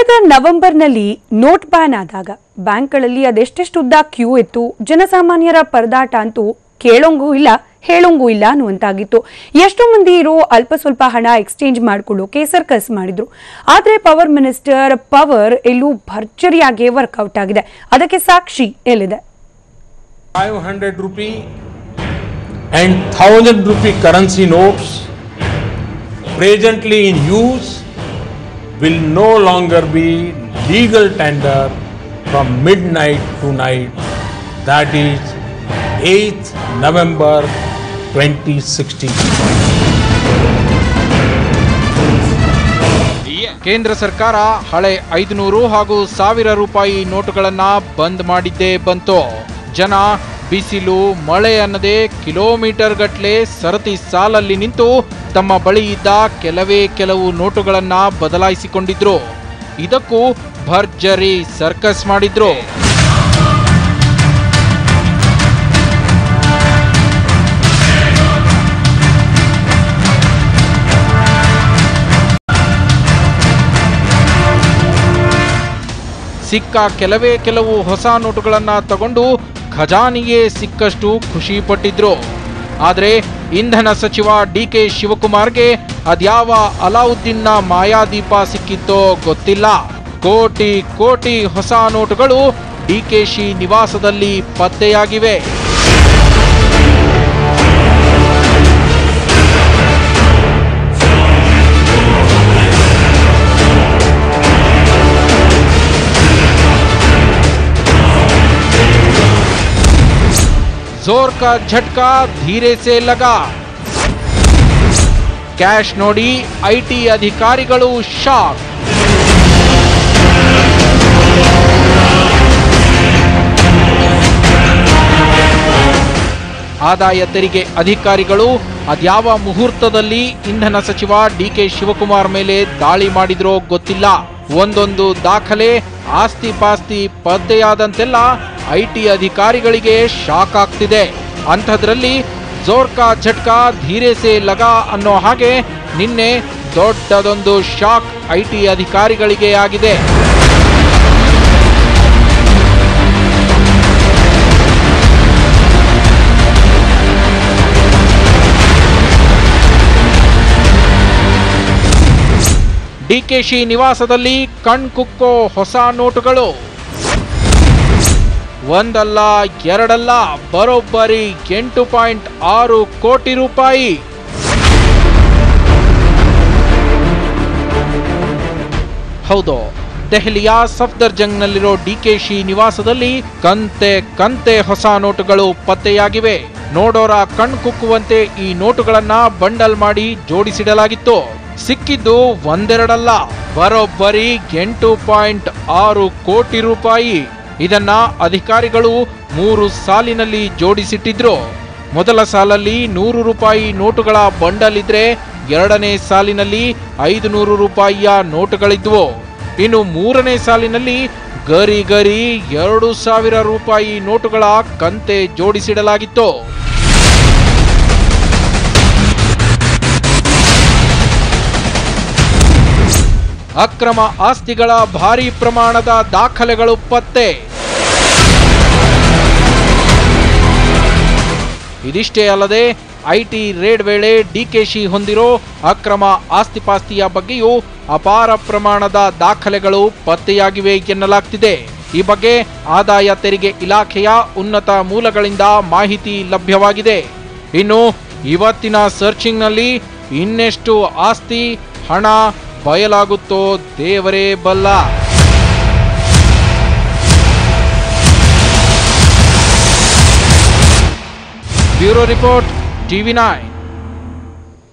ಕಳೆದ ನವೆಂಬರ್ನಲ್ಲಿ note ban ಆದಾಗ ಬ್ಯಾಂಕ್ಗಳಲ್ಲಿ ಅದೆಷ್ಟೆಷ್ಟು ಉದ್ದ ಕ್ಯೂ ಇತ್ತು, ಜನಸಾಮಾನ್ಯರ ಪರದಾಟ ಅಂತೂ ಕೇಳೋಂಗೂ ಇಲ್ಲ ಹೇಳೋಂಗೂ ಇಲ್ಲ ಅನ್ನುವಂತಾಗಿತ್ತು. ಎಷ್ಟೋ ಮಂದಿ ಇರೋ ಅಲ್ಪ ಸ್ವಲ್ಪ ಹಣ ಎಕ್ಸ್ಚೇಂಜ್ ಮಾಡಿಕೊಳ್ಳೋಕೆ ಸರ್ಕಸ್ ಮಾಡಿದ್ರು. ಆದರೆ ಪವರ್ ಮಿನಿಸ್ಟರ್ ಪವರ್ ಎಲ್ಲೂ ಭರ್ಜರಿಯಾಗಿ ವರ್ಕೌಟ್ ಆಗಿದೆ. ಅದಕ್ಕೆ ಸಾಕ್ಷಿ ಎಲ್ಲಿದೆ? 500 rupee and 1000 rupee currency notes presently in use will no longer be legal tender from midnight to night, that is 8th November 2016. ಕೇಂದ್ರ ಸರ್ಕಾರ ಹಳೆ 500 ಹಾಗೂ 1000 ರೂಪಾಯಿ ನೋಟುಗಳನ್ನು ಬಂದ್ ಮಾಡಿದ್ದೇ ಬಂತು. ಜನ ಬಿಸಿಲು ಮಳೆ ಅನ್ನದೇ ಕಿಲೋಮೀಟರ್ ಗಟ್ಟಲೆ ಸರತಿ ಸಾಲಲ್ಲಿ ನಿಂತು ತಮ್ಮ ಬಳಿ ಇದ್ದ ಕೆಲವು ನೋಟುಗಳನ್ನು ಬದಲಾಯಿಸಿಕೊಂಡಿದ್ರು. ಇದಕ್ಕೂ ಭರ್ಜರಿ ಸರ್ಕಸ್ ಮಾಡಿದ್ರು. ಸಿಕ್ಕ ಕೆಲವು ಹೊಸ ನೋಟುಗಳನ್ನ ತಗೊಂಡು ಖಜಾನಿಗೆ ಸಿಕ್ಕಷ್ಟು ಖುಷಿ ಪಟ್ಟಿದ್ರು. ಆದರೆ ಇಂಧನ ಸಚಿವ ಡಿಕೆ ಶಿವಕುಮಾರ್ಗೆ ಅದ್ಯಾವ ಅಲಾವುದ್ದೀನ್ನ ಮಾಯಾದೀಪ ಸಿಕ್ಕಿತ್ತೋ ಗೊತ್ತಿಲ್ಲ. ಕೋಟಿ ಹೊಸ ನೋಟುಗಳು ಡಿಕೆಶಿ ನಿವಾಸದಲ್ಲಿ ಪತ್ತೆಯಾಗಿವೆ. जोर का झटका धीरे से लगा. कैश नोडी ಐಟಿ ಅಧಿಕಾರಿಗಳು ಶಾಕ್. ಆದಾಯ ತೆರಿಗೆ ಅಧಿಕಾರಿಗಳು ಅದ್ಯಾವ ಮುಹೂರ್ತದಲ್ಲಿ ಇಂಧನ ಸಚಿವ ಡಿಕೆ ಶಿವಕುಮಾರ್ ಮೇಲೆ ದಾಳಿ ಮಾಡಿದ್ರೋ ಗೊತ್ತಿಲ್ಲ. ಒಂದೊಂದು ದಾಖಲೆ ಆಸ್ತಿ ಪಾಸ್ತಿ ಪತ್ತೆಯಾದಂತೆಲ್ಲ ಐಟಿ ಅಧಿಕಾರಿಗಳಿಗೆ ಶಾಕ್ ಆಗ್ತಿದೆ. ಅಂಥದ್ರಲ್ಲಿ ಜೋರ್ ಕಾ ಝಟ್ಕಾ ಧೀರೆ ಸೇ ಲಗಾ ಅನ್ನೋ ಹಾಗೆ ನಿನ್ನೆ ದೊಡ್ಡದೊಂದು ಶಾಕ್ ಐಟಿ ಅಧಿಕಾರಿಗಳಿಗೆ ಆಗಿದೆ. ಡಿಕೆಶಿ ನಿವಾಸದಲ್ಲಿ ಕಣ್ಕುಕ್ಕೋ ಹೊಸ ನೋಟುಗಳು. ಒಂದಲ್ಲ ಎರಡಲ್ಲ, ಬರೋಬ್ಬರಿ 8.6 ಕೋಟಿ ರೂಪಾಯಿ. ಹೌದು, ದೆಹಲಿಯ ಸಫ್ದರ್ಜಂಗ್ನಲ್ಲಿರೋ ಡಿಕೆಶಿ ನಿವಾಸದಲ್ಲಿ ಕಂತೆ ಹೊಸ ನೋಟುಗಳು ಪತ್ತೆಯಾಗಿವೆ. ನೋಡೋರ ಕಣ್ಕುಕ್ಕುವಂತೆ ಈ ನೋಟುಗಳನ್ನ ಬಂಡಲ್ ಮಾಡಿ ಜೋಡಿಸಿಡಲಾಗಿತ್ತು. ಸಿಕ್ಕಿದ್ದು ಒಂದೆರಡಲ್ಲ, ಬರೋಬ್ಬರಿ 8.6 ಕೋಟಿ ರೂಪಾಯಿ. ಇದನ್ನ ಅಧಿಕಾರಿಗಳು 3 ಸಾಲಿನಲ್ಲಿ ಜೋಡಿಸಿಟ್ಟಿದ್ರು. ಮೊದಲ ಸಾಲಲ್ಲಿ 100 ರೂಪಾಯಿ ನೋಟುಗಳ ಬಂಡಲ್ ಇದ್ರೆ ಎರಡನೇ ಸಾಲಿನಲ್ಲಿ 500 ರೂಪಾಯಿಯ ನೋಟುಗಳಿದ್ವು. ಇನ್ನು ಮೂರನೇ ಸಾಲಿನಲ್ಲಿ ಗರಿ 2000 ರೂಪಾಯಿ ನೋಟುಗಳ ಕಂತೆ ಜೋಡಿಸಿಡಲಾಗಿತ್ತು. ಅಕ್ರಮ ಆಸ್ತಿಗಳ ಭಾರೀ ಪ್ರಮಾಣದ ದಾಖಲೆಗಳು ಪತ್ತೆ. ಇದಿಷ್ಟೇ ಅಲ್ಲದೆ ಐಟಿ ರೇಡ್ ವೇಳೆ ಡಿಕೆಶಿ ಹೊಂದಿರೋ ಅಕ್ರಮ ಆಸ್ತಿಪಾಸ್ತಿಯ ಬಗ್ಗೆಯೂ ಅಪಾರ ಪ್ರಮಾಣದ ದಾಖಲೆಗಳು ಪತ್ತೆಯಾಗಿವೆ ಎನ್ನಲಾಗ್ತಿದೆ. ಈ ಬಗ್ಗೆ ಆದಾಯ ತೆರಿಗೆ ಇಲಾಖೆಯ ಉನ್ನತ ಮೂಲಗಳಿಂದ ಮಾಹಿತಿ ಲಭ್ಯವಾಗಿದೆ. ಇನ್ನು ಇವತ್ತಿನ ಸರ್ಚಿಂಗ್ನಲ್ಲಿ ಇನ್ನೆಷ್ಟು ಆಸ್ತಿ ಹಣ ಬಯಲಾಗುತ್ತೋ ದೇವರೇ ಬಲ್ಲ. Bureau report, TV9.